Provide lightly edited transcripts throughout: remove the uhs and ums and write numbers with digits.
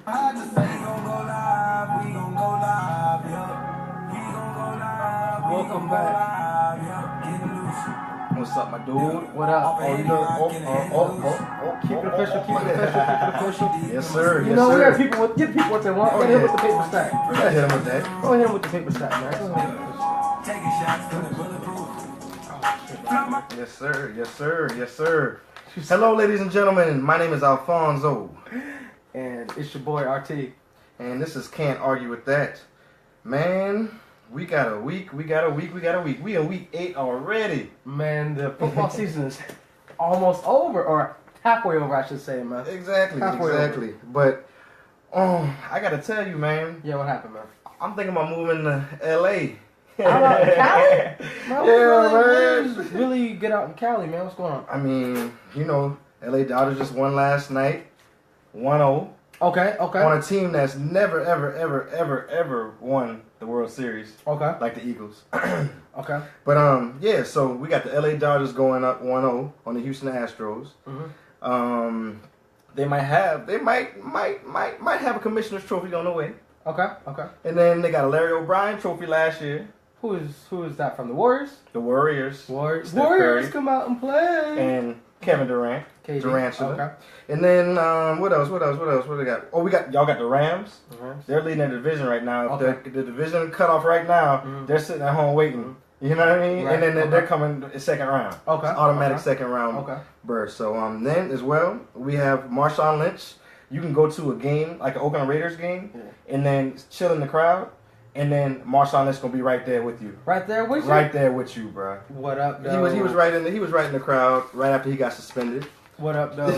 I just say gon' go live, we gon' go live, yeah. We gon' go live, we Welcome gon' go back. live, yeah. Get loose. What's up, my dude? What up? Oh, you know, Keep it official, keep it official, keep it official. Yes, sir. You Yes, know, we sir. got people with, get people what they want. Oh, Go ahead yeah. with the paper stack. We gotta hit him with that. Go ahead with the paper stack, man. Go ahead. Taking shots to the bulletproof. Yes, sir. Yes, sir. Yes, sir. Hello, ladies and gentlemen. My name is Alfonso, And it's your boy RT. and this is Can't Argue With That. Man, we got a week. We in week 8 already. Man, the football season is almost over, or halfway over, I should say, man. Exactly. Halfway Exactly. But I gotta tell you, man. Yeah, what happened, man? I'm thinking about moving to LA. How about Cali? Man, Yeah, really get out in Cali, man. What's going on? I mean, you know, LA Dodgers just won last night, 1-0, Okay. on a team that's never, ever won the World Series, Okay. like the Eagles. Okay. But yeah, so we got the LA Dodgers going up 1-0 on the Houston Astros. Mm-hmm. They might have a commissioner's trophy on the way, Okay. and then they got a Larry O'Brien trophy last year. Who is that from? The Warriors? The Warriors, Warriors Steph Curry, come out and play. and Kevin Durant. KD. Durantula. Okay. And then what else? What do they got? Oh, y'all got the Rams. Mhm. They're leading their division right now. If Okay. the division cut off right now, they're sitting at home waiting. You know what I mean? Right. And then Okay. they're coming second round. Okay. It's automatic Okay. second round Okay. berth. So then as well, we have Marshawn Lynch. You can go to a game, like an Oakland Raiders game, and then chill in the crowd, and then Marshawn Lynch gonna be right there with you. Right there with you? Right there with you, bro. What up, though? He was right in the crowd right after he got suspended. What up, though?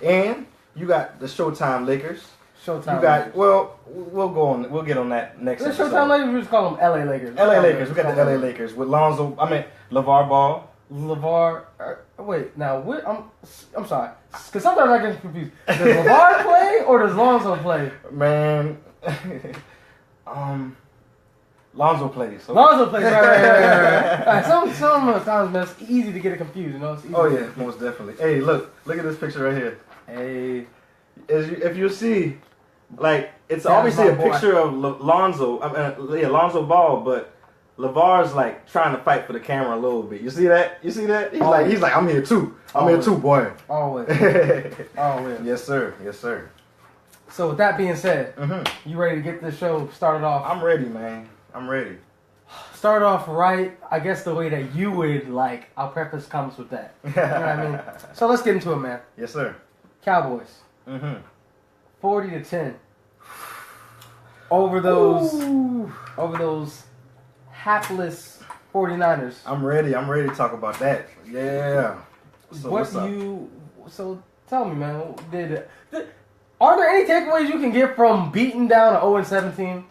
And you got the Showtime Lakers. Showtime. You got Lakers. we'll get on that next The episode. Showtime Lakers, we just call them LA Lakers. LA Lakers. We got the LA Lakers with LeVar Ball. LeVar. Wait, now what? I'm sorry, because sometimes I get confused. Does LeVar play or does Lonzo play? Man, Lonzo plays. So. Lonzo plays. Right. Sometimes, man, it's easy to get it confused. You know. It's easy. Oh yeah, most definitely. Hey, look at this picture right here. Hey. If you see, like it's That's obviously my a boy. picture of Lonzo. Lonzo Ball, but LeVar's like trying to fight for the camera a little bit. You see that? He's like, I'm here too. I'm here too, boy. Always. Always. Yes, sir. Yes, sir. So with that being said, Mm-hmm. you ready to get this show started off? I'm ready, man. I'm ready. Start off right, I guess the way that you would like. Our preface comes with that. You know what I mean? So let's get into it, man. Yes, sir. Cowboys, Mm-hmm. 40-10. Over those hapless 49ers. I'm ready. I'm ready to talk about that. Yeah. So what's up? So tell me, man. Are there any takeaways you can get from beating down an 0-17?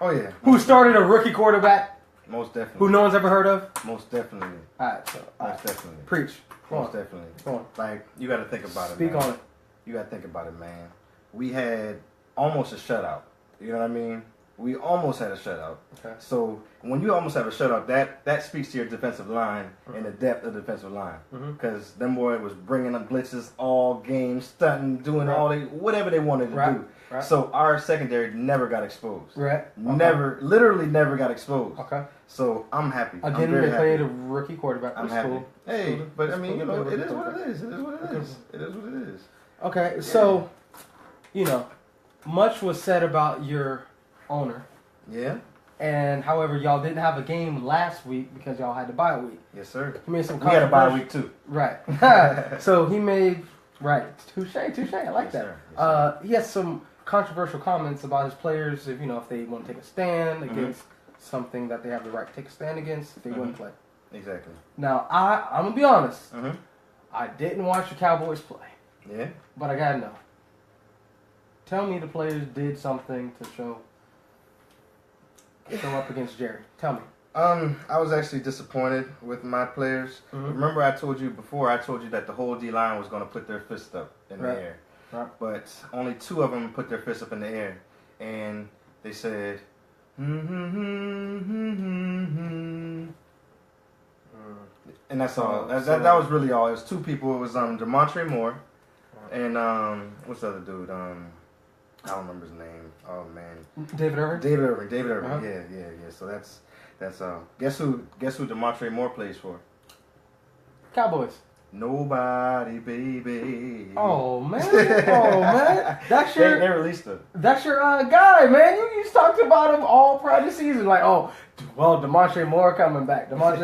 Oh yeah. Who started a rookie quarterback Most definitely. who no one's ever heard of? Most definitely. Alright, so Most definitely. preach. Go Most on. definitely. Go on. Like you got to think about it. Speak man. on it. You got to think about it, man. We had almost a shutout. You know what I mean? We almost had a shutout. Okay. So when you almost have a shutout, that speaks to your defensive line and the depth of the defensive line. Because them boy was bringing up blitzes all game, stunting, doing whatever they wanted to do. Right. So our secondary never got exposed. Right. Okay. Literally never got exposed. Okay. So I'm happy. I'm Again, very they played a happy. rookie quarterback. I'm Which happy. Cool. Hey, Cool. but I It's mean, cool. you know, It's it is cool. what it is. It is what it is. It is what it is. Okay, so, you know, much was said about your owner. Yeah. And however, y'all didn't have a game last week because y'all had to bye week. Yes, sir. He made some We had a bye controversial- week too. Right. So he made touche. I like Yes, that. sir. Yes, sir. He has some controversial comments about his players. If they want to take a stand against something that they have the right to take a stand against, they wouldn't play. Exactly. Now I'm gonna be honest. Mm-hmm. I didn't watch the Cowboys play, Yeah. but I gotta know. Tell me the players did something to show up against Jerry. Tell me. I was actually disappointed with my players. Remember, I told you that the whole D line was going to put their fist up in the air, Right. but only 2 of them put their fist up in the air, and they said, and that's all. That was really all. It was 2 people. It was Demontrae Moore, and what's the other dude? I don't remember his name. Oh man, David Irving. David Irving. Uh-huh. Yeah. So that's guess who Demontrae Moore plays for? Cowboys. Nobody, baby. Oh man, that's your They released him. That's your guy, man. You talked about him all prior to season, like, oh, well, Demontrae Moore coming back. Well,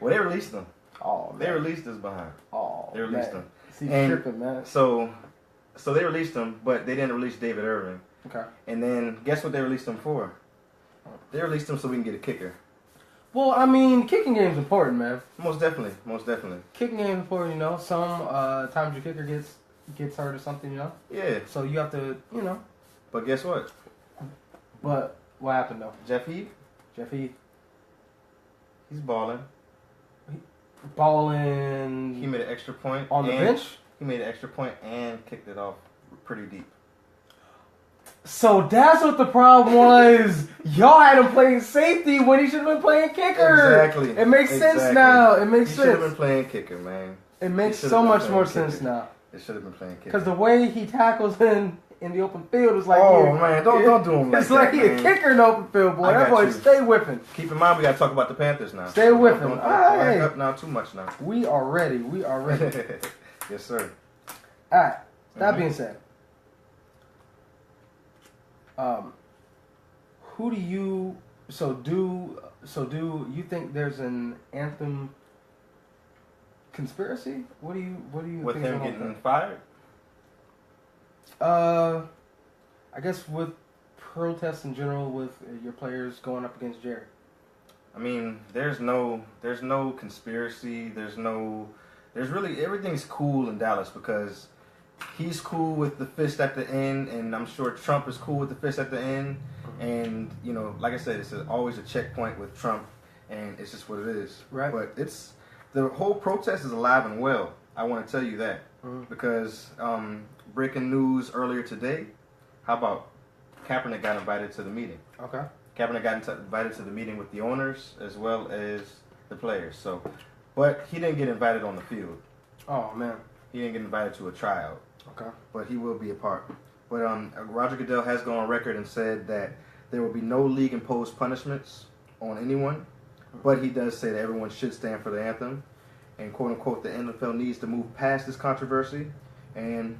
they released him. Oh, man. They released us behind. Oh, They released man. him. See, And tripping, man. So they released him, but they didn't release David Irving. Okay. And then guess what they released him for? They released him so we can get a kicker. Well, I mean, kicking game's important, man. Most definitely. Kicking game's important, you know. Some times your kicker gets hurt or something, you know. Yeah. So you have to, you know. But guess what? But what happened though? Jeff Heath, he's balling. Balling. He made an extra point on the bench. He made an extra point and kicked it off pretty deep. So that's what the problem was. Y'all had him playing safety when he should have been playing kicker. Exactly. It makes sense now. It makes He sense. should have been playing kicker, man. It makes He should so have been much playing more kicker. sense now. It should have been playing kicker. Because the way he tackles in the open field is like, oh man, don't do him like it's that. like he a man. kicker in the open field, boy. I That got boy you. stay whipping. Keep in mind we gotta talk about the Panthers now. Stay with him. Don't Hey. back up now too much now. We are ready. Yes, sir. All right. That being said, who do you do you think there's an Anthem conspiracy? What do you With think him about getting that? fired? I guess with protests in general, with your players going up against Jerry. I mean, there's no conspiracy. There's really everything's cool in Dallas because he's cool with the fist at the end, and I'm sure Trump is cool with the fist at the end. And you know, like I said, it's always a checkpoint with Trump, and it's just what it is. Right. But the whole protest is alive and well. I want to tell you that because breaking news earlier today. How about Kaepernick got invited to the meeting? Okay. Kaepernick got invited to the meeting with the owners as well as the players. So, but he didn't get invited on the field. Oh man. He didn't get invited to a tryout. Okay. But he will be a part. But Roger Goodell has gone on record and said that there will be no league-imposed punishments on anyone. But he does say that everyone should stand for the anthem, and quote unquote, the NFL needs to move past this controversy, and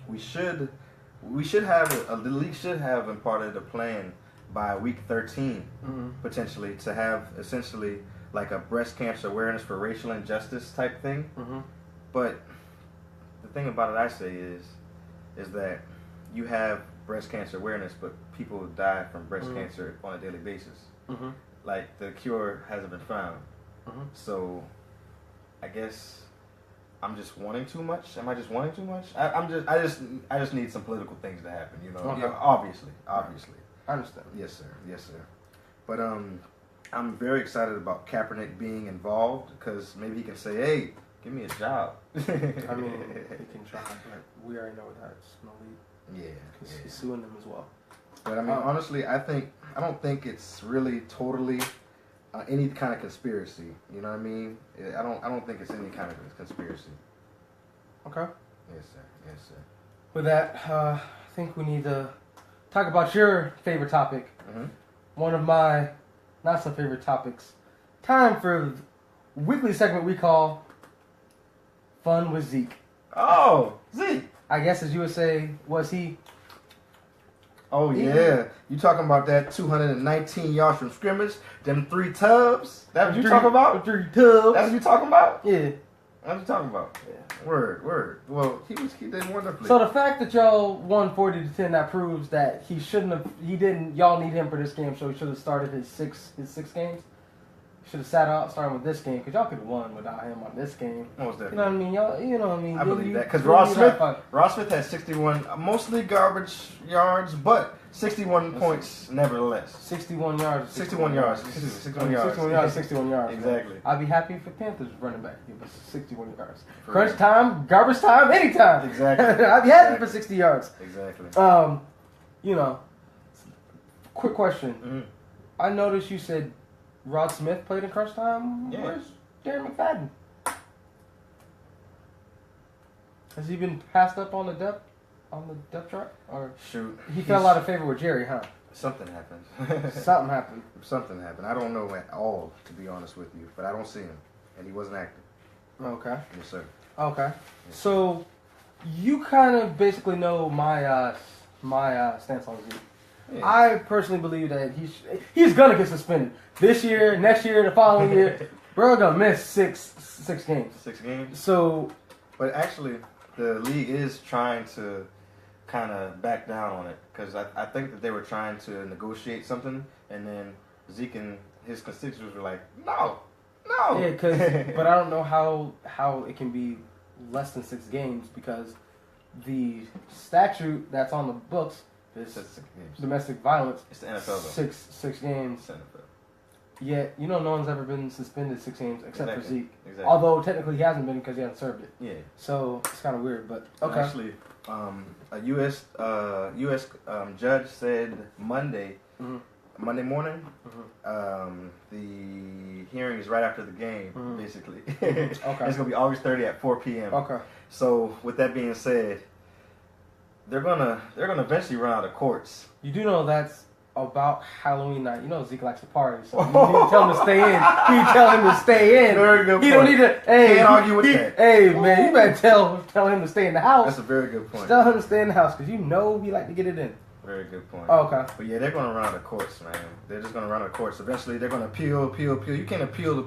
we should have the league should have imparted a plan by week 13 potentially to have essentially like a breast cancer awareness for racial injustice type thing. But the thing about it I say is that you have breast cancer awareness, but people die from breast cancer on a daily basis. Like the cure hasn't been found. So I guess I'm just wanting too much. Am I just wanting too much? I just need some political things to happen. You know, Okay. yeah, obviously. I understand. Yes, sir. But I'm very excited about Kaepernick being involved because maybe he can say, "Hey, give me a job." I mean, he can try, but we already know that's no lead. Yeah. Because he's suing them as well. But I mean, honestly, I don't think it's really totally any kind of conspiracy. You know what I mean? I don't think it's any kind of conspiracy. Okay. Yes, sir. With that, I think we need to talk about your favorite topic. One of my not so favorite topics. Time for the weekly segment we call Fun with Zeke. Oh, Zeke. I guess as you would say, was he? Oh yeah, you talking about that 219 yards from scrimmage? Them 3 tubs? That's what you talking about? 3 tubs. That's what you talking about? Yeah. That's what you talking about? Yeah. Word. Well, he did wonderfully. So the fact that y'all won 40-10, that proves that he shouldn't have. He didn't. Y'all need him for this game, so he should have started his six games. Should have sat out starting with this game because y'all could have won without him on this game. Most You definitely. know what I mean? Y'all, you know what I mean? I Then believe you- that because then Ross you Smith, have fun. Ross Smith has 61, mostly garbage yards, but 61 points nevertheless. 61 yards. 61 yards. 61 yards. 61 yards. 61 yards. Exactly. I'd be happy if the Panthers running back give us 61 yards. For Crunch real. time, garbage time, anytime. Exactly. I'd be happy for 60 yards. Exactly. You know, quick question. I noticed you said Rod Smith played in crunch time. Yeah. Where's Darren McFadden? Has he been passed up on the depth on the depth chart? Or Shoot. he fell out of favor with Jerry, huh? Something happened. Something happened. Something happened. I don't know at all, to be honest with you, but I don't see him, and he wasn't active. Okay. Yes, sir. Okay. So you kind of basically know my stance on Zeke. Yeah. I personally believe that he's gonna get suspended this year, next year, the following year. Bro, gonna miss six games. 6 games. So, But actually, the league is trying to kind of back down on it because I think that they were trying to negotiate something, and then Zeke and his constituents were like, no. yeah, but I don't know how it can be less than 6 games because the statute that's on the books is 6 games. domestic violence. It's the NFL though. Six games. It's the NFL. Yet, no one's ever been suspended 6 games except for Zeke. Exactly. Although technically he hasn't been because he hasn't served it. Yeah. So it's kind of weird, but okay. Actually, a U.S. Judge said Monday morning. The hearing is right after the game, basically. Okay. It's gonna be August 30 at 4 p.m. Okay. So with that being said, they're gonna eventually run out of courts. You do know that's about Halloween night. You know Zeke likes to party, so you need to tell him to stay in. You tell him to stay in. Very good He point. don't need to. Hey, Can't argue with that. Hey, man, you better tell him to stay in the house. That's a very good point. Tell him to stay in the house because you know he like to get it in. Very good point. Oh, okay. But yeah, they're going to run out of courts, man. They're just going to run out of courts. Eventually, they're going to appeal. You can't appeal.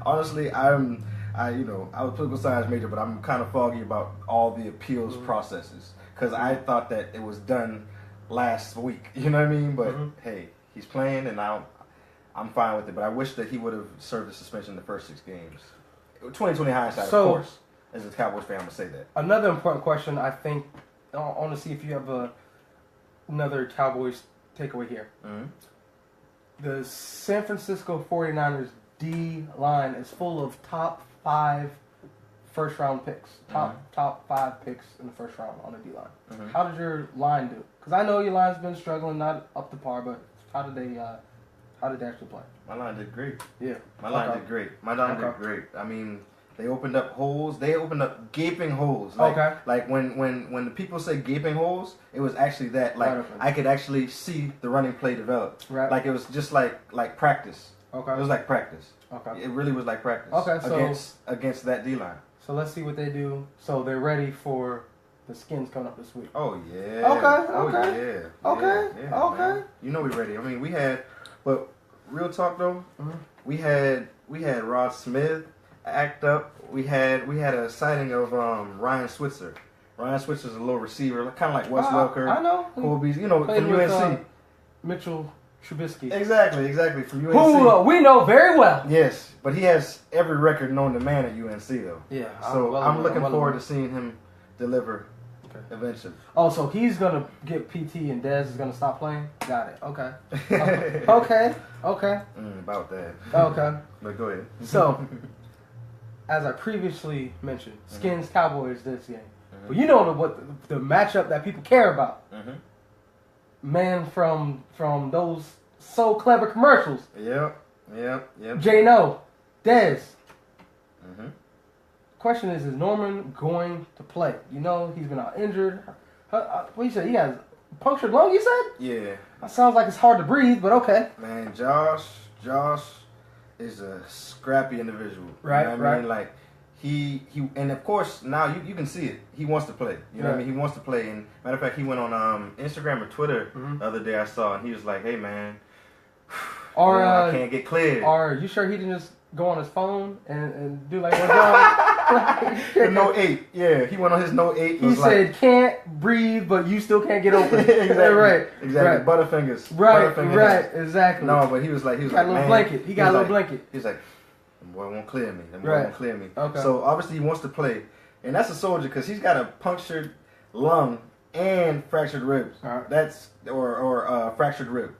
Honestly, I was a political science major, but I'm kind of foggy about all the appeals processes because I thought that it was done last week. You know what I mean? But hey, he's playing, and I'm fine with it. But I wish that he would have served the suspension the first 6 games. 2020 hindsight, So, of course. As a Cowboys fan, I'm gonna say that. Another important question, I think. I want to see if you have another Cowboys takeaway here. The San Francisco 49ers D line is full of top 5 first round picks. Top 5 picks in the first round on the D line. How did your line do? Because I know your line's been struggling, not up to par, but how did they actually play? My line did great. Yeah. My line did great. Did great. I mean, they opened up holes. They opened up gaping holes. Like when the people say gaping holes, it was actually that. Like I could actually see the running play develop. Right. Like it was just like practice. Okay. It was like practice. Okay. It really was like practice. Okay. So against that D line. So let's see what they do. So they're ready for the Skins coming up this week. Oh yeah. Okay. Oh yeah. Okay. Yeah, Okay. Man. You know we're ready. I mean, but real talk though, we had Rod Smith act up. We had a sighting of Ryan Switzer. Ryan Switzer's a little receiver, kind of like Wes Welker. I know. Colby's, from with, UNC. Mitchell Trubisky. Exactly, from UNC. Who we know very well. Yes, but he has every record known to man at UNC though. Yeah. So I'm looking forward to seeing him deliver eventually. Oh, so he's gonna get PT and Dez is gonna stop playing? Got it. Okay. Okay. About that. Okay. But go ahead. So, as I previously mentioned, Skins Cowboys this game. But you know what the matchup that people care about. Man from those so clever commercials. Yep. J-No, Dez. Question is Norman going to play? You know, he's been out injured. What you said? He has punctured lung, you said? Yeah. That sounds like it's hard to breathe, but okay. Man, Josh is a scrappy individual. Right, You know what I mean? Like, he and of course, now you can see it. He wants to play. You know what I mean? He wants to play. And matter of fact, he went on Instagram or Twitter the other day I saw, and he was like, hey, man, I can't get cleared. Are you sure he didn't just go on his phone and do like one job? The No 8. Yeah, he went on his No 8. He said, can't breathe, but you still can't get open. Exactly. Right. Butterfingers. Right. Exactly. No, but he was like, He got a little blanket. He got a little blanket. He's like, them boy won't clear me. Okay. So obviously he wants to play, and that's a soldier because he's got a punctured lung and fractured ribs. That's or fractured rib,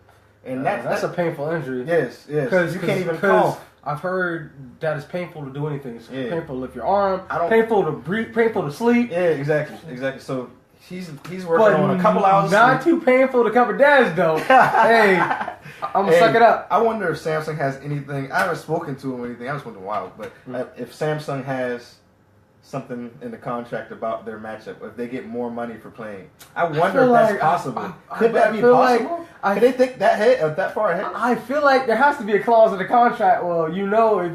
and that's a painful injury. Yes. Because you can't even cough. I've heard that it's painful to do anything. It's painful to lift your arm. Painful to breathe. Painful to sleep. Yeah, exactly. So he's working on a couple hours. Not too painful to cover Daz though. Hey, I'm gonna suck it up. I wonder if Samsung has anything. I haven't spoken to him or anything. I haven't spoken to him in a while, but if Samsung has something in the contract about their matchup if they get more money for playing. I wonder if that's possible. Could that be possible? Could they think that far ahead? I feel like there has to be a clause in the contract. Well, if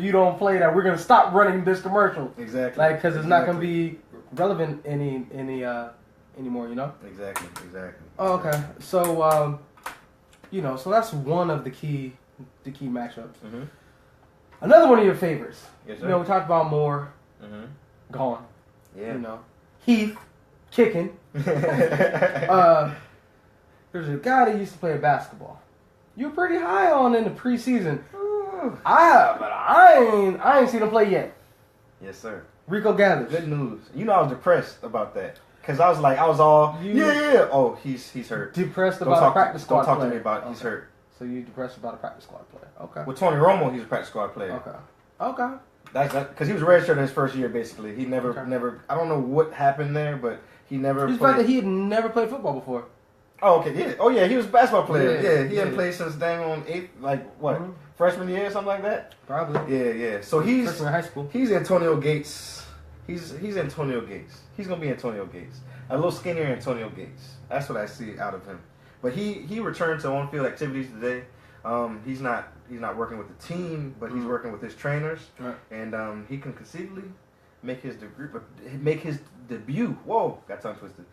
you don't play that, we're gonna stop running this commercial. Exactly. Like, because it's not gonna be relevant anymore. Exactly. Oh, okay. So so that's one of the key matchups. Mm-hmm. Another one of your favorites. Yes, sir. We talked about Moore. Mm-hmm. Gone. Yeah. Heath kicking. There's a guy that used to play basketball. You were pretty high on in the preseason. I ain't seen him play yet. Yes, sir. RIco gathers. Good news. I was depressed about that because I was all yeah. Oh, he's hurt. Depressed about a practice squad player. Don't talk player. to me about he's hurt. So you depressed about a practice squad player. Okay. With Tony Romo, he's a practice squad player. Okay. That's because he was redshirted his first year. Basically, he never. I don't know what happened there, but he never. He's fact that he had never played football before. Oh, okay. Yeah. Oh, yeah. He was a basketball player. Yeah. He hadn't played since freshman year or something like that. Probably. Yeah. So he's freshman in high school. He's Antonio Gates. He's Antonio Gates. He's gonna be Antonio Gates. A little skinnier Antonio Gates. That's what I see out of him. But he returned to on-field activities today. He's not working with the team, but he's working with his trainers, right. And he can conceivably make his debut. Whoa, got tongue twisted.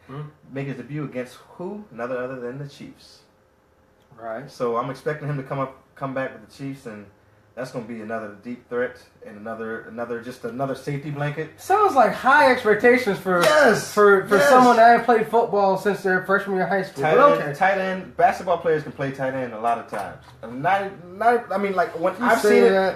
Make his debut against who? None other than the Chiefs. Right. So I'm expecting him to come back with the Chiefs, and that's going to be another deep threat and another safety blanket. Sounds like high expectations for someone that ain't played football since their freshman year of high school. Tight end. Basketball players can play tight end a lot of times.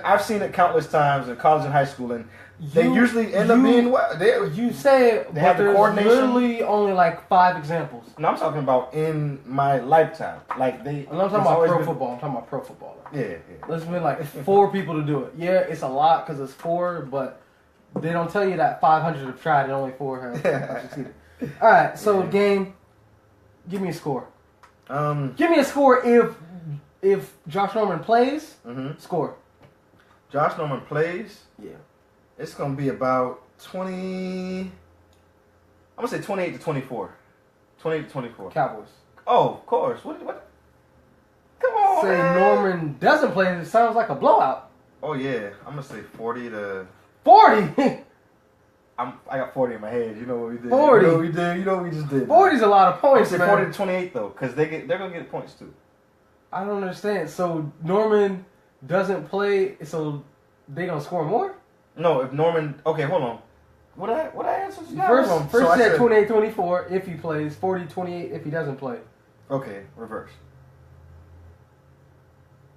I've seen it countless times in college and high school, and they usually end up being what you say it, they but have the there's coordination. literally only like 5 examples. No, I'm talking about in my lifetime. I'm talking about pro football. I'm talking about pro football. Yeah. There's been like 4 people to do it. Yeah, it's a lot because it's 4, but they don't tell you that 500 have tried and only 4 have succeeded. All right, so game, give me a score. Give me a score if Josh Norman plays. Score. Josh Norman plays. Yeah. It's gonna be about 20. I'm gonna say 28-24. 28-24. Cowboys. Oh, of course. What? Come on, Say man. Norman doesn't play. It sounds like a blowout. Oh yeah, I'm gonna say 40. 40. I got 40 in my head. You know what we did. 40. You know what we did. You know what we just did. 40's a lot of points, I'm man. 40-28 though, because they're gonna get points too. I don't understand. So Norman doesn't play, so they gonna score more? No, if Norman. Okay, hold on. What I answer? First you said 28-24 if he plays, 40-28 if he doesn't play. Okay, reverse.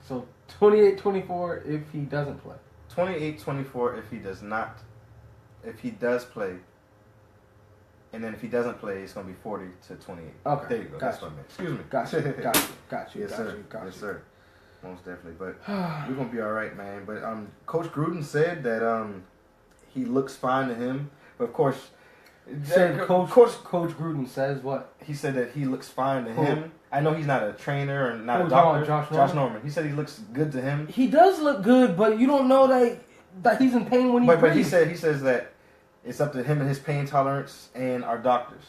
So 28-24 if he doesn't play. 28-24 if he does not. If he does play. And then if he doesn't play, it's gonna be 40-28. Okay. There you go. That's what I meant. Excuse me. Got you. Yes, sir. Most definitely. But we're gonna be all right, man. But Coach Gruden said that he looks fine to him. But of course, Coach Gruden says what? He said that he looks fine to him. I know he's not a trainer or not a doctor. Josh Norman. He said he looks good to him. He does look good, but you don't know that he's in pain when he But he says that it's up to him and his pain tolerance and our doctors.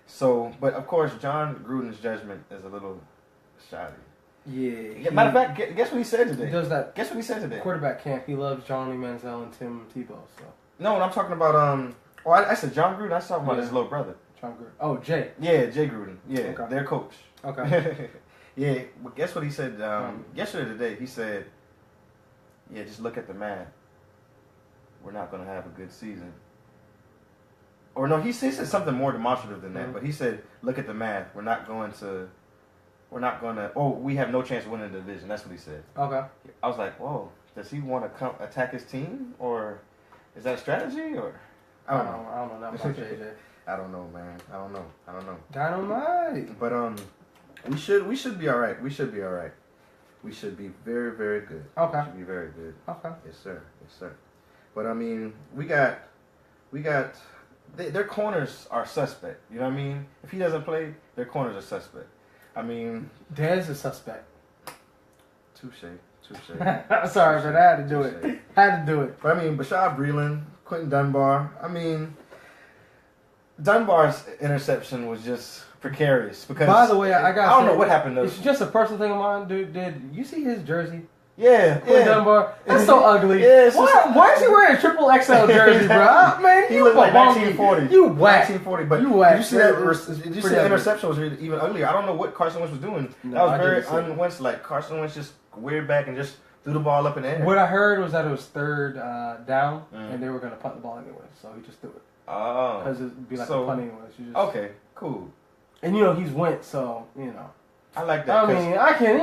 So, but of course, John Gruden's judgment is a little shoddy. Yeah. Matter of fact, guess what he said today? He does that. Guess what he said today? Quarterback camp. He loves Johnny Manziel and Tim Tebow. So. No, I'm talking about I said John Gruden. I was talking about his little brother. John Gruden. Oh, Jay. Yeah, Jay Gruden. Yeah, okay. Their coach. Okay. Yeah, but guess what he said yesterday today? He said, "Yeah, just look at the math. We're not going to have a good season." Or no, he said something more demonstrative than that. But he said, "Look at the math. We're not going to. Oh, we have no chance of winning the division." That's what he said. Okay. I was like, "Whoa, does he want to attack his team, or is that a strategy, or?" I don't know. I don't know that much, AJ. I don't know, man. I don't know. Dynamite. But we should be all right. We should be all right. We should be very, very good. Okay. We should be very good. Okay. Yes, sir. But I mean, we got their corners are suspect. You know what I mean? If he doesn't play, their corners are suspect. I mean, Dez is suspect. Touche. Sorry, but I had to do it. Had to do it. But I mean, Bashaud Breeland, Quentin Dunbar. I mean, Dunbar's interception was just precarious because. By the way, I don't know what happened though. It's just a personal thing of mine, dude. Did you see his jersey? Yeah. Dunbar. That's so ugly. Yeah, why is he wearing a triple XL jersey, bro? Man, he looked like 1940. You whack. 1940. But you whack. Did you see that? Did you see the interception was even uglier? I don't know what Carson Wentz was doing. No, that was very un-Wentz like. Carson Wentz just weird back and just threw the ball up in the air. What I heard was that it was third down, and they were going to punt the ball anyway, so he just threw it. Oh. Because it'd be like a punt anyway. Okay, cool. And he's Wentz, so I like that. I mean, I can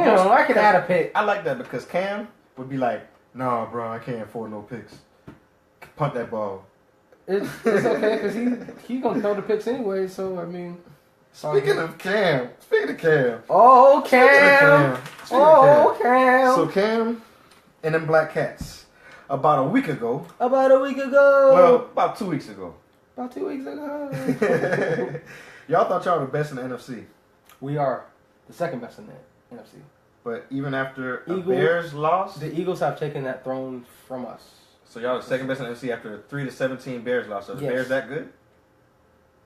add a pick. I like that because Cam would be like, "Nah, bro, I can't afford no picks. Punt that ball." It's okay because he gonna throw the picks anyway. So I mean, Speaking of Cam. Oh, Cam. Cam. So Cam and them Black Cats. About a week ago. Well, about 2 weeks ago. About 2 weeks ago. Y'all thought y'all were the best in the NFC. We are the second best in the NFC. But even after a Bears loss? The Eagles have taken that throne from us. So y'all the second best in the NFC after a 3-17 Bears loss. So the Bears that good?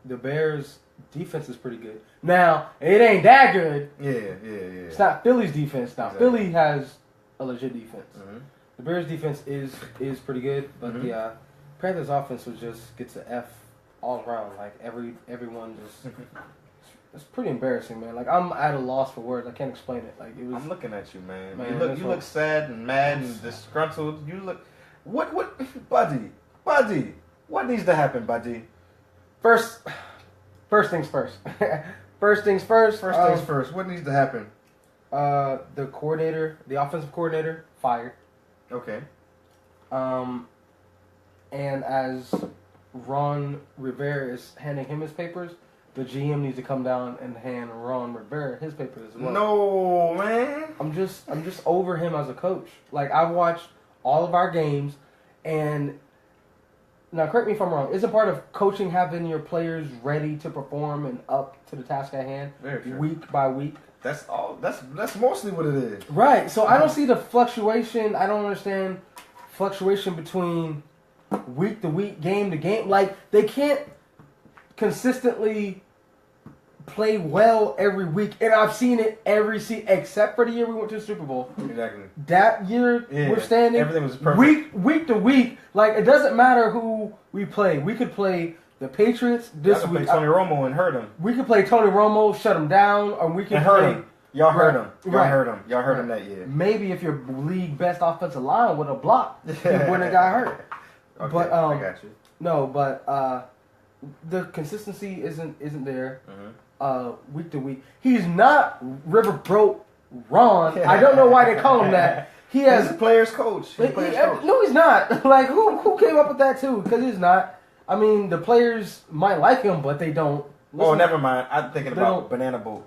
The Bears defense is pretty good. Now, it ain't that good. Yeah. It's not Philly's defense. Now, exactly. Philly has a legit defense. Mm-hmm. The Bears defense is pretty good, but the Panthers offense was just gets an F all around. Like everyone just it's pretty embarrassing, man. Like I'm at a loss for words. I can't explain it. Like it was. I'm looking at you, man. You You look sad and mad and disgruntled. You look what buddy. What needs to happen, buddy? First things first. First things first. What needs to happen? The offensive coordinator, fired. Okay. And as Ron Rivera is handing him his papers, the GM needs to come down and hand Ron Rivera his papers as well. No, man. I'm just over him as a coach. Like I watched all of our games, and now correct me if I'm wrong. Isn't part of coaching having your players ready to perform and up to the task at hand, week by week? That's all. That's mostly what it is. Right. So I don't see the fluctuation. I don't understand fluctuation between week to week, game to game. Like they can't consistently play well every week, and I've seen it every season except for the year we went to the Super Bowl. Exactly. That year we're standing. Everything was perfect. Week to week. Like it doesn't matter who we play. We could play the Patriots this week. Play Tony Romo and hurt him. We could play Tony Romo, shut him down, or we could hurt him. Y'all hurt him. Y'all hurt him that year. Maybe if your league best offensive line would have blocked, he wouldn't have got hurt. Okay, but I got you. No, but the consistency isn't there. Week to week, he's not Riverboat Ron. I don't know why they call him that. He's a player's coach. No, he's not. Like who came up with that too? Because he's not. I mean, the players might like him, but they don't. Never mind. I'm thinking about Banana Boat.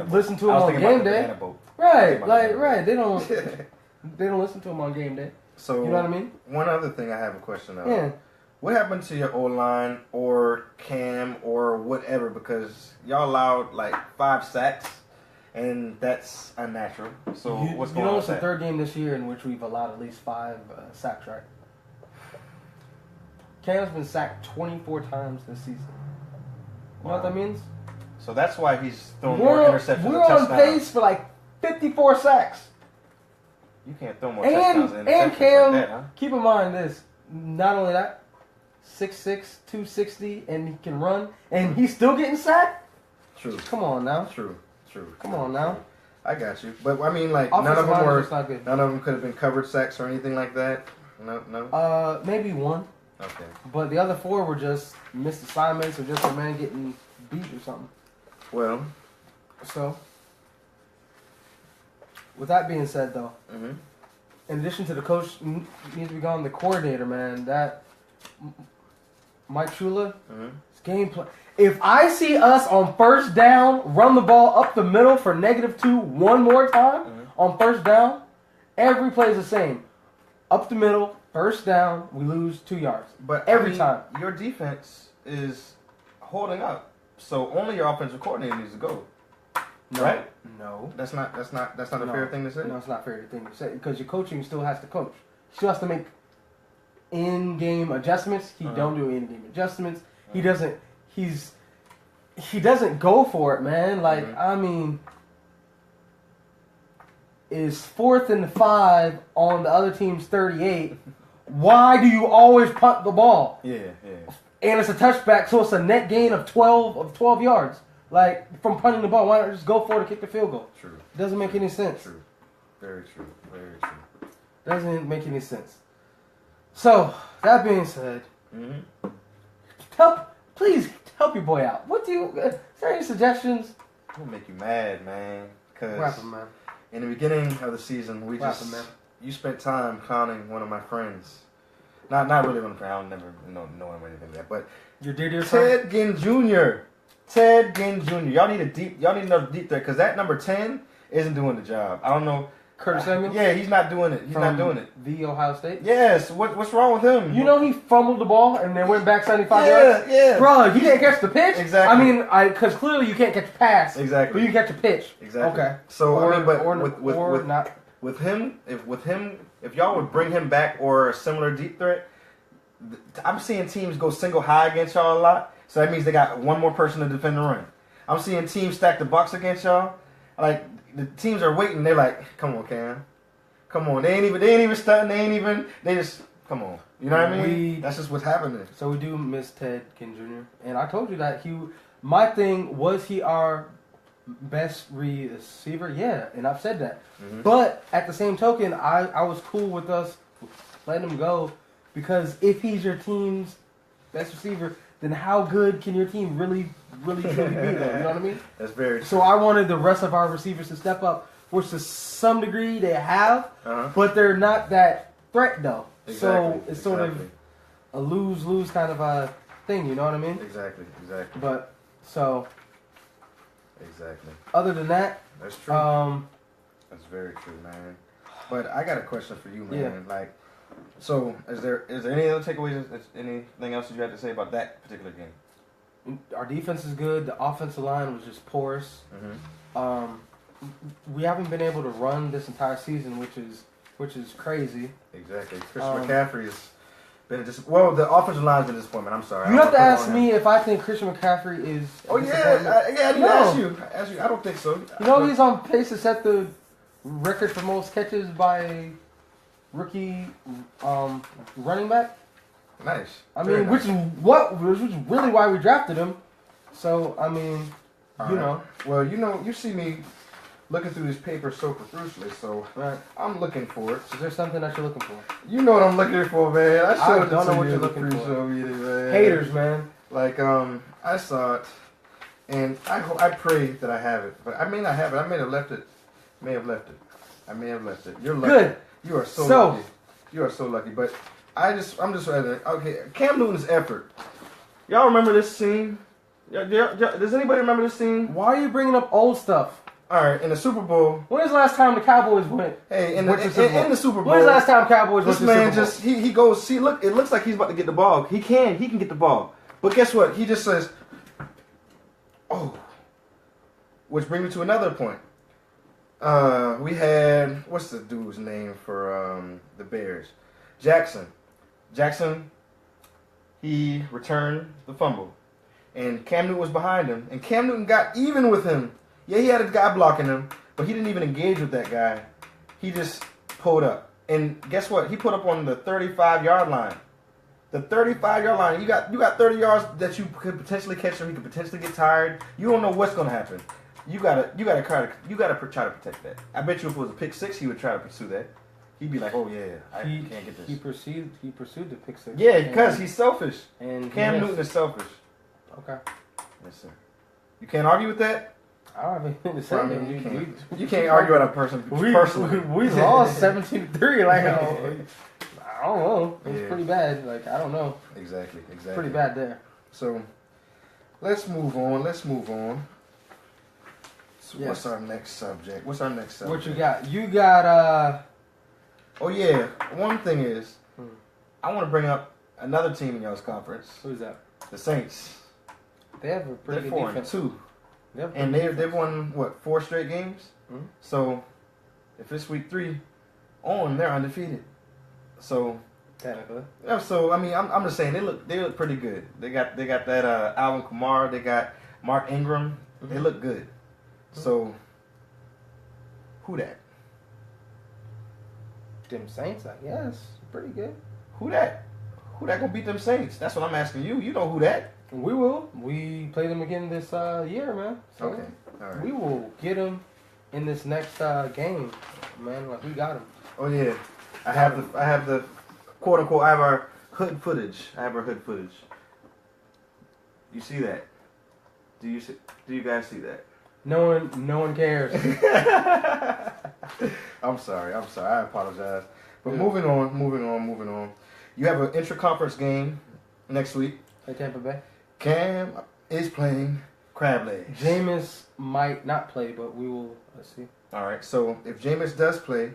Listen to him on game day. Right. They don't. They don't listen to him on game day. So you know what I mean? One other thing, I have a question of. Yeah. What happened to your O-line or Cam or whatever? Because y'all allowed like 5 sacks, and that's unnatural. So what's going on? It's the third game this year in which we've allowed at least 5 sacks, right? Cam's been sacked 24 times this season. You know what that means? So that's why he's throwing more interceptions. We're on pace for like 54 sacks. You can't throw more touchdowns and Cam, like that, huh? Keep in mind this. Not only that, 6'6", 260, and he can run, and he's still getting sacked? True. Come on now. True. Come on now. I got you. But, I mean, like, Offensive none of them could have been covered sacks or anything like that? No? Maybe one. Okay. But the other 4 were just missed assignments or just a man getting beat or something. Well. So, with that being said, though, in addition to the coach needs to be gone, the coordinator, man, that Mike Shula, his game plan. If I see us on first down, run the ball up the middle for -2 one more time on first down, every play is the same. Up the middle, first down, we lose 2 yards. But every time. Your defense is holding up. So only your offensive coordinator needs to go. No, right? No. That's not a fair thing to say? No, it's not fair thing to say. Because your coaching still has to coach. He still has to make in-game adjustments. He don't do in-game adjustments. He doesn't he doesn't go for it, man. Like, I mean, is 4th and 5 on the other team's 38. Why do you always punt the ball? Yeah. And it's a touchback, so it's a net gain of 12 yards. Like, from punting the ball, why not just go for it and kick the field goal? True. Doesn't make any sense. True. Very true. Very true. Doesn't make any sense. So, that being said, please help your boy out. Is there any suggestions? It'll make you mad, man. Rapper, man. In the beginning of the season, you spent time clowning one of my friends. Not really one of my friends. I don't never know him or anything like that. But Your dear Ted Ginn Jr. Ted Ginn Jr. Y'all need another deep threat because that number 10 isn't doing the job. I don't know. Curtis Samuel? Yeah, he's not doing it. He's not doing it. The Ohio State? Yes. What's wrong with him? You know he fumbled the ball and then went back 75 yards? Yeah. Bro, you can't catch the pitch? Exactly. I mean, because clearly you can't catch a pass. Exactly. But you can catch a pitch. Exactly. Okay. So, With him, if y'all would bring him back or a similar deep threat, I'm seeing teams go single high against y'all a lot. So that means they got one more person to defend the run. I'm seeing teams stack the box against y'all. Like, the teams are waiting. They're like, come on, Cam. Come on. They ain't even stunting. They just, come on. You know what I mean? That's just what's happening. So we do miss Ted Ginn Jr. And I told you that my thing, was he our best receiver? Yeah, and I've said that. But at the same token, I was cool with us letting him go because if he's your team's best receiver, then how good can your team really truly be, though? You know what I mean? That's very true. So I wanted the rest of our receivers to step up, which to some degree they have, but they're not that threat, though. Exactly. So it's sort of a lose-lose kind of a thing, you know what I mean? Exactly. But, so... Exactly. Other than that... That's true. That's very true, man. But I got a question for you, man. Yeah. Like, so is there any other takeaways? Anything else that you have to say about that particular game? Our defense is good. The offensive line was just porous. We haven't been able to run this entire season, which is crazy. Exactly. Christian McCaffrey's been the offensive line's been a disappointment. I'm sorry. You have to ask me if I think Christian McCaffrey is. Oh yeah, I didn't ask you. I don't think so. You know he's on pace to set the record for most catches by a rookie running back. Nice. I mean, which is really why we drafted him. So I mean, you know. Well, you see me looking through this paper so profusely, so I'm looking for it. Is there something that you're looking for? You know what I'm looking for, man. I don't know what you're looking for. Man. Haters, man. Like, I saw it, and I pray that I have it, but I may not have it. I may have left it. I may have left it. You're lucky. Good. You are so lucky. You are so lucky. But I'm just okay. Cam Newton's effort. Y'all remember this scene? Does anybody remember this scene? Why are you bringing up old stuff? All right, in the Super Bowl. When was the last time the Cowboys went? Hey, in the Super Bowl. When was the last time Cowboys went to the Super Bowl? This man he goes. See, look, it looks like he's about to get the ball. He can get the ball. But guess what? He just says, "Oh," which brings me to another point. We had what's the dude's name for the Bears? Jackson. He returned the fumble, and Cam Newton was behind him, and Cam Newton got even with him. Yeah, he had a guy blocking him, but he didn't even engage with that guy. He just pulled up. And guess what? He put up on the 35-yard line. The 35-yard line. You got 30 yards that you could potentially catch him. He could potentially get tired. You don't know what's going to happen. You gotta try to protect that. I bet you if it was a pick six, he would try to pursue that. He'd be like, "Oh yeah, I can't get this." He pursued the pick six. Yeah, because he's selfish. And Cam Newton is selfish. Okay. Yes, sir. You can't argue with that. I don't have anything to say. You can't argue with a person personally. We lost 17-3. Like, I don't know. It's pretty bad. Like, I don't know. Exactly. Pretty bad there. So, let's move on. So Yes. What's our next subject? What you got? You got, Oh, yeah. One thing is, I want to bring up another team in y'all's conference. Who's that? The Saints. They have a pretty good defense. 4-2. And they've won, 4 straight games? Mm-hmm. So, if it's week 3 on, they're undefeated. So, Technically. Yeah, so I mean, I'm just saying they look pretty good. They got that Alvin Kamara. They got Mark Ingram. Mm-hmm. They look good. Mm-hmm. So who that? Them Saints, I guess. Pretty good. Who that? Who that gonna beat them Saints? That's what I'm asking you. You know who that? We will. We play them again this year, man. So okay. All right. We will get them in this next game, man. Like we got them. Oh yeah. I have the quote unquote. I have our hood footage. You see that? Do you guys see that? No one cares. I'm sorry. I apologize. But moving on. You have an intra-conference game next week. At Tampa Bay. Cam is playing crab legs. Jameis might not play, but we will. Let's see. All right. So if Jameis does play,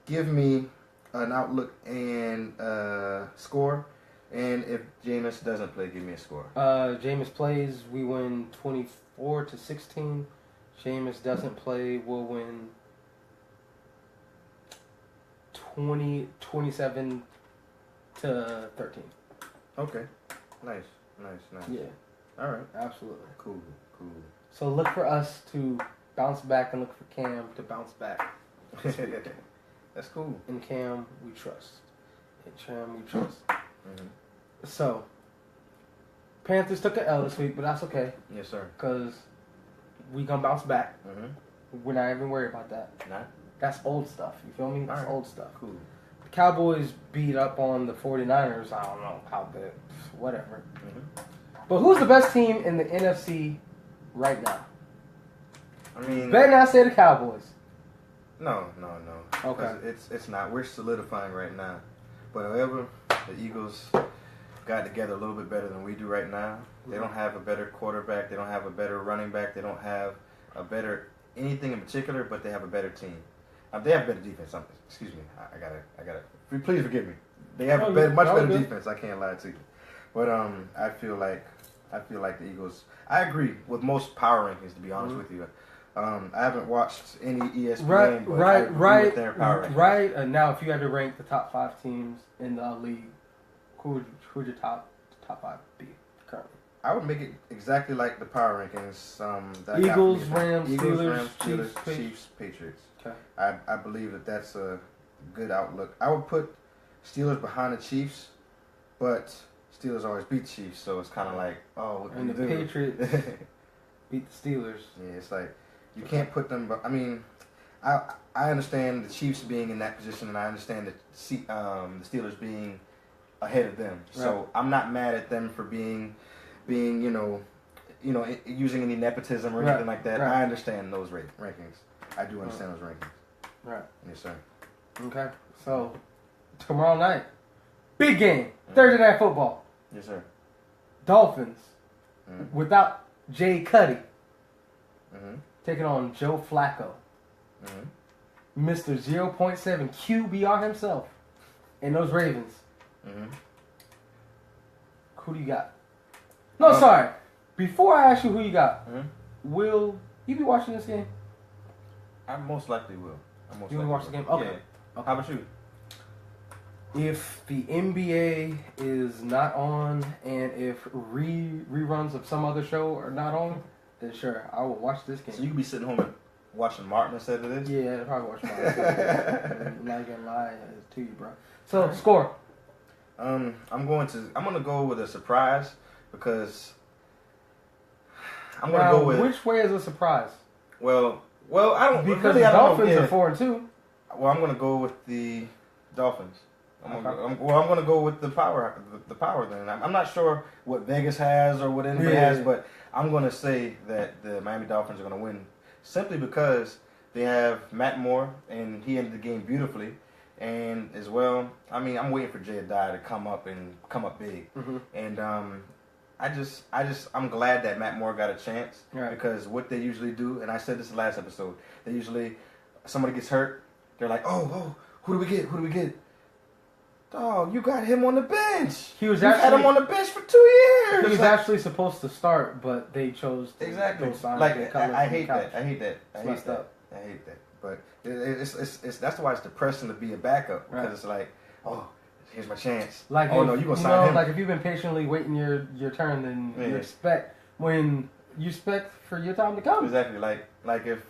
give me an outlook and score. And if Jameis doesn't play, give me a score. Jameis plays, we win 24-16. Jameis doesn't play, we'll win 27-13. Okay. Nice. Yeah. All right. Absolutely. Cool. So look for us to bounce back and look for Cam to bounce back. That's cool. In Cam, we trust. In Cam, we trust. Mm-hmm. So, Panthers took an L this week, but that's okay. Yes, sir. Because we gonna bounce back. Mm-hmm. We're not even worried about that. Nah. That's old stuff. You feel me? That's All right. old stuff. Cool. The Cowboys beat up on the 49ers. I don't know how big. Whatever. Mm-hmm. But who's the best team in the NFC right now? I mean, Better not say the Cowboys. No. Okay. It's not. We're solidifying right now. But however, the Eagles got together a little bit better than we do right now. They don't have a better quarterback. They don't have a better running back. They don't have a better anything in particular, but they have a better team. They have better defense. Excuse me. I gotta. Please forgive me. They have much better defense. I can't lie to you. But I feel like the Eagles. I agree with most power rankings. To be honest with you, I haven't watched any ESPN. I agree with their power rankings. Right. Now, if you had to rank the top 5 teams in the league, who would your top 5 be currently? I would make it exactly like the power rankings. Eagles, Rams, Steelers, Chiefs, Patriots. Okay. I believe that's a good outlook. I would put Steelers behind the Chiefs, but Steelers always beat the Chiefs, so it's kind of like, what and do you do? Patriots beat the Steelers. Yeah, it's like you can't put them. But I mean, I understand the Chiefs being in that position, and I understand the Steelers being ahead of them. Right. So I'm not mad at them for being using any nepotism or anything like that. Right. I understand those rankings. I do understand those rankings. Right. Yes, sir. Okay. So tomorrow night, big game, Thursday Night Football. Yes, sir. Dolphins without Jay Cuddy taking on Joe Flacco, Mr. 0.7 QBR himself, and those Ravens. Who do you got? No, sorry. Before I ask you who you got, will you be watching this game? I most likely will. You will watch the game? Okay. Yeah. Okay. How about you? If the NBA is not on and if reruns of some other show are not on, then sure, I will watch this game. So you could be sitting home and watching Martin instead of this? Yeah, I'll probably watch Martin. I'm not gonna lie to you, bro. So, score. I'm gonna go with a surprise because I'm gonna go with. Which way is a surprise? Well, I don't because really, the I don't Dolphins know. are 4-2. Well, I'm gonna go with the Dolphins. I'm gonna go with the power then. I'm not sure what Vegas has or what anybody has, but I'm gonna say that the Miami Dolphins are gonna win simply because they have Matt Moore and he ended the game beautifully, and as well, I mean, I'm waiting for Jedediah to come up big, and I'm glad that Matt Moore got a chance because what they usually do, and I said this last episode, somebody gets hurt, they're like, oh, who do we get? Oh, you got him on the bench. You've had him on the bench for 2 years. He was actually supposed to start, but they chose to exactly. sign I hate that. I hate that. But it's that's why it's depressing to be a backup because it's like, oh, here's my chance. Like oh if, no, you gonna sign him? Like if you've been patiently waiting your turn, then you expect for your time to come. Exactly. Like if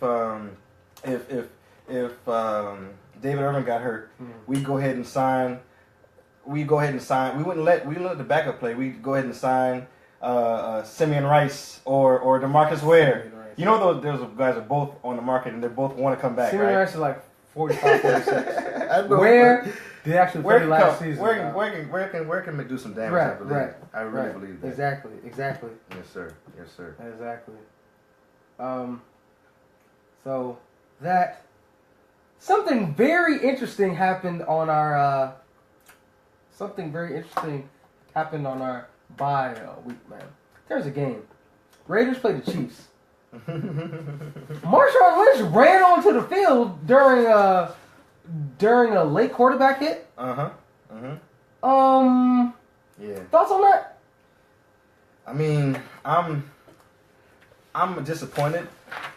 David Irvin got hurt, we'd go ahead and sign. We wouldn't let the backup play. We'd go ahead and sign Simeon Rice or DeMarcus Ware. You know those guys are both on the market and they both want to come back. Simeon right? Rice is like 45, 46. Where they actually played last season. Where can do some damage? I believe. Right. I really believe that. Exactly. Yes, sir. Exactly. So that something very interesting happened on our bye week, man. There's a game. Raiders played the Chiefs. Marshawn Lynch ran onto the field during a late quarterback hit. Yeah. Thoughts on that? I mean, I'm disappointed.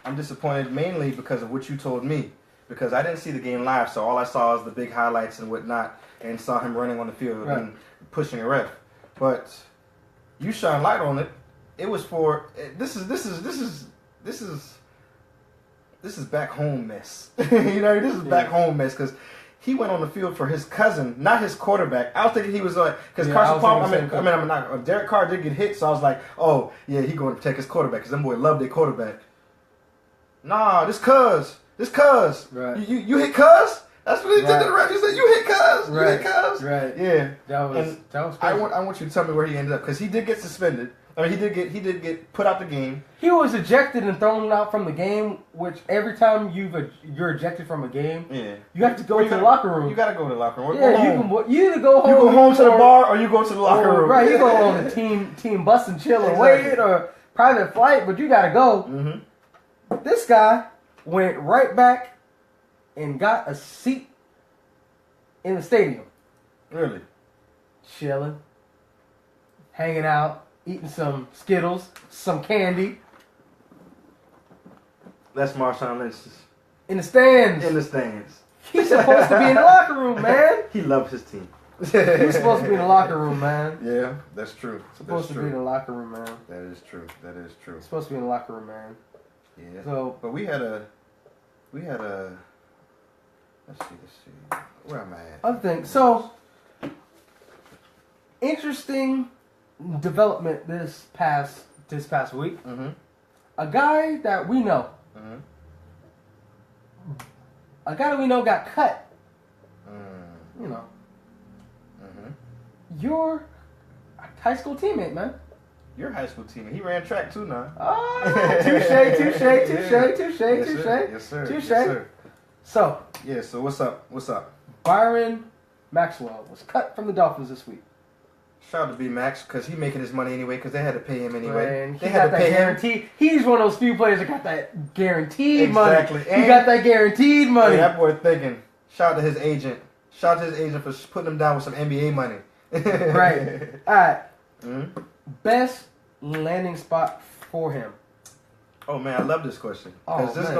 I'm disappointed mainly because of what you told me. Because I didn't see the game live, so all I saw was the big highlights and whatnot, and saw him running on the field and pushing a ref. But you shine light on it. It was for this is back home mess. You know, this is back home mess because he went on the field for his cousin, not his quarterback. I was thinking he was like because Carson Palmer. Derek Carr did get hit, so I was like, oh yeah, he going to protect his quarterback because them boy love their quarterback. Nah, this cuz. Right. You hit cuz? That's what he did to the ref. He said, you hit cuz. You hit cuz. Right. Yeah. That was crazy. I want you to tell me where he ended up because he did get suspended. I mean, he did get put out the game. He was ejected and thrown out from the game. Which every time you're ejected from a game, you have to go to the locker room. You gotta go to the locker room. Yeah, you either go home. You go home to the bar or you go to the locker room. Right, you go on the team bus and chill and wait or private flight, but you gotta go. Mm-hmm. This guy went right back and got a seat in the stadium. Really? Chilling, hanging out. Eating some Skittles, some candy. That's Marshawn Lynch's. In the stands. He's supposed to be in the locker room, man. He loves his team. He's supposed to be in the locker room, man. Yeah, that's true. Supposed to be in the locker room, man. That is true. Supposed to be in the locker room, man. Yeah. So, but we had a. Let's see. Where am I at? Other thing. So, interesting development this past week. Mm-hmm. A guy that we know. Mm-hmm. A guy that we know got cut. You know. Mm-hmm. Your high school teammate, man. Your high school teammate. He ran track too now. Touche. Yes, sir. So. Yeah, so what's up? Byron Maxwell was cut from the Dolphins this week. Shout out to B Max because he making his money anyway because they had to pay him anyway. And they had to pay him. He's one of those few players that got that guaranteed money. Exactly. He got that guaranteed money. That boy thinking. Shout out to his agent. Shout out to his agent for putting him down with some NBA money. Right. All right. Mm-hmm. Best landing spot for him. Oh man, I love this question because this is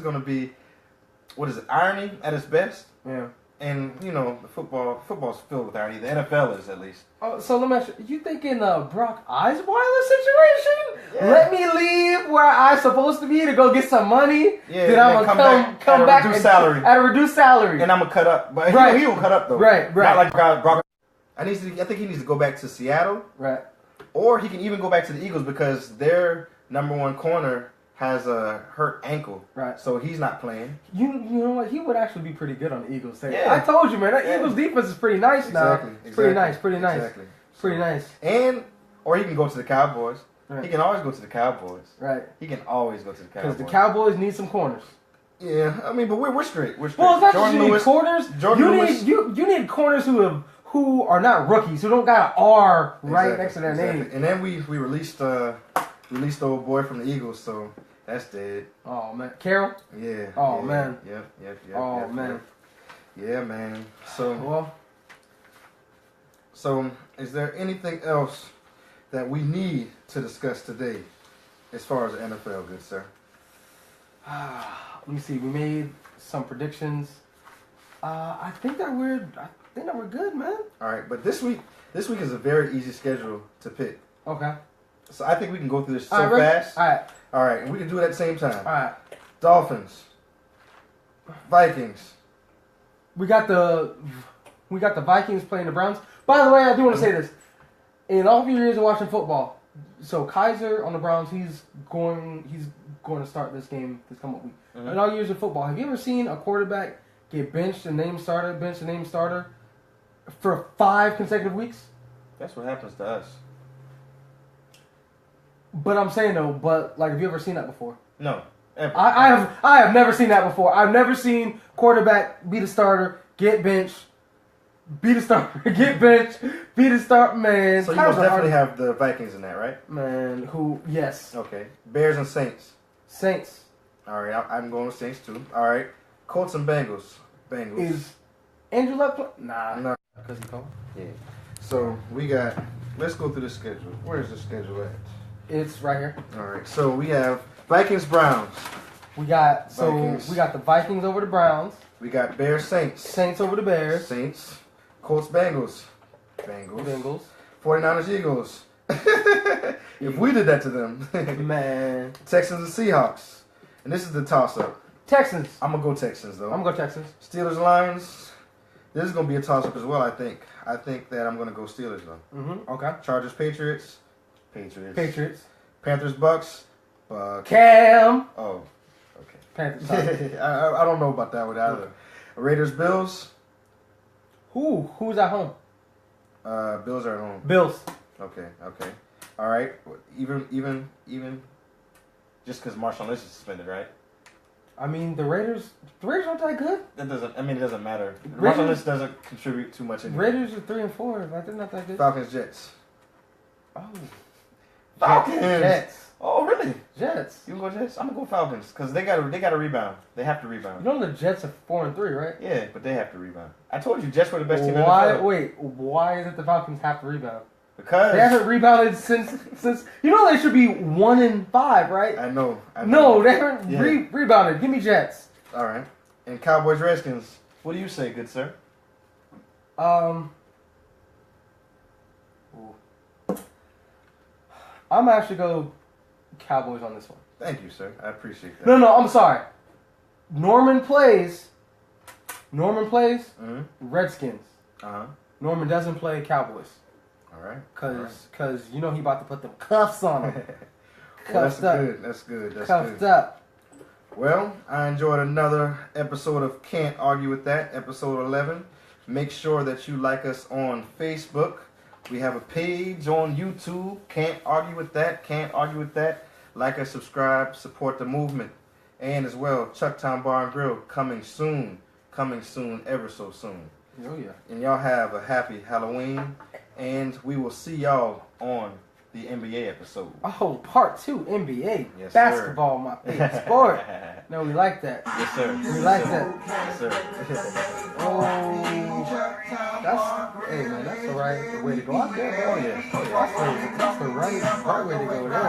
gonna be what is it? Irony at its best. Yeah. And you know, the football's filled with irony. The NFL is at least. Oh, so let me ask you thinking Brock Osweiler situation? Yeah. Let me leave where I'm supposed to be to go get some money. Yeah. Then I'm gonna come back at a reduced salary. And I'm gonna cut up, but he will cut up though. Right. Not like Brock. I think he needs to go back to Seattle. Right. Or he can even go back to the Eagles because their number one corner has a hurt ankle. Right. So he's not playing. You know what? He would actually be pretty good on the Eagles. Yeah. I told you, man. That Eagles defense is pretty nice now. Exactly. Pretty nice. Pretty nice. Or he can go to the Cowboys. Right. He can always go to the Cowboys. Right. He can always go to the Cowboys. Because the Cowboys need some corners. Yeah. I mean, but we're straight. We're straight. Well, it's not just you need corners. Lewis. You need corners who are not rookies, who don't got an R right next to their name. And then we released the old boy from the Eagles, so that's dead. Oh man, Carroll. Yeah. Oh man. Yep. Oh man. Yeah, man. So is there anything else that we need to discuss today, as far as the NFL, good sir? Let me see. We made some predictions. I think that they never good, man. All right, but this week is a very easy schedule to pick. Okay. So I think we can go through this so All right, fast. All right. All right, and we can do it at the same time. All right. Dolphins, Vikings. We got the Vikings playing the Browns. By the way, I do want to say this. In all of your years of watching football, so Kaiser on the Browns, he's going to start this game this coming week. Mm-hmm. In all years of football, have you ever seen a quarterback get benched and named starter for 5 consecutive weeks? That's what happens to us. But I'm saying though, have you ever seen that before? No, ever. I have never seen that before. I've never seen quarterback be the starter, get benched, be the starter, get benched, be the start. Man, So you most definitely have the Vikings in that, right? Man, yes. Okay. Bears and Saints. Saints. All right, I'm going with Saints too. All right. Colts and Bengals. Is Andrew Luck Nah. No. Because he called? Yeah. So let's go through the schedule. Where's the schedule at? It's right here. All right. So we have Vikings Browns. We got Vikings. we got the Vikings over the Browns. We got Bears Saints. Saints over the Bears. Saints. Colts Bengals. Bengals. 49ers Eagles. If we did that to them. Man. Texans and Seahawks. And this is the toss-up. Texans. I'm going to go Texans, though. I'm going to go Texans. Steelers Lions. This is going to be a toss-up as well, I think. I think that I'm going to go Steelers, though. Mm-hmm. Okay. Chargers Patriots. Patriots. Panthers Bucks. Bucks. Cam. Oh, okay. Panthers. I don't know about that one either. Raiders Bills. Who's at home? Bills are at home. Bills. Okay. All right. Even. Just because Marshawn Lynch is suspended, right? I mean, the Raiders aren't that good. That doesn't. I mean, it doesn't matter. Raiders- Marshawn Lynch doesn't contribute too much anyway. Raiders are 3-4. Like, they're not that good. Falcons Jets. Oh. Falcons. Jets. Oh, really? Jets. You gonna go Jets? I'm gonna go Falcons because they got to rebound. They have to rebound. You know the Jets are 4-3, right? Yeah, but they have to rebound. I told you, Jets were the best team in the NFL. Why did the Falcons have to rebound? Because they haven't rebounded since you know they should be 1-5, right? I know. No, they haven't rebounded. Give me Jets. All right. And Cowboys Redskins. What do you say, good sir? I'm actually go Cowboys on this one. Thank you, sir. I appreciate that. No, I'm sorry. Norman plays Redskins. Norman doesn't play Cowboys. All right. Cause you know he about to put them cuffs on him. That's good. Cuffed up. Well, I enjoyed another episode of Can't Argue With That, episode 11. Make sure that you like us on Facebook. We have a page on YouTube. Can't Argue With That. Like us, subscribe, support the movement. And as well, Chucktown Bar and Grill coming soon, ever so soon. Oh yeah. And y'all have a happy Halloween. And we will see y'all on the NBA episode. Oh, part 2, NBA. Yes, basketball, my favorite sport. No, we like that. Yes, sir. We like that. Yes, sir. Hey man, that's the right way to go out there. Oh, yeah. That's the right way to go there.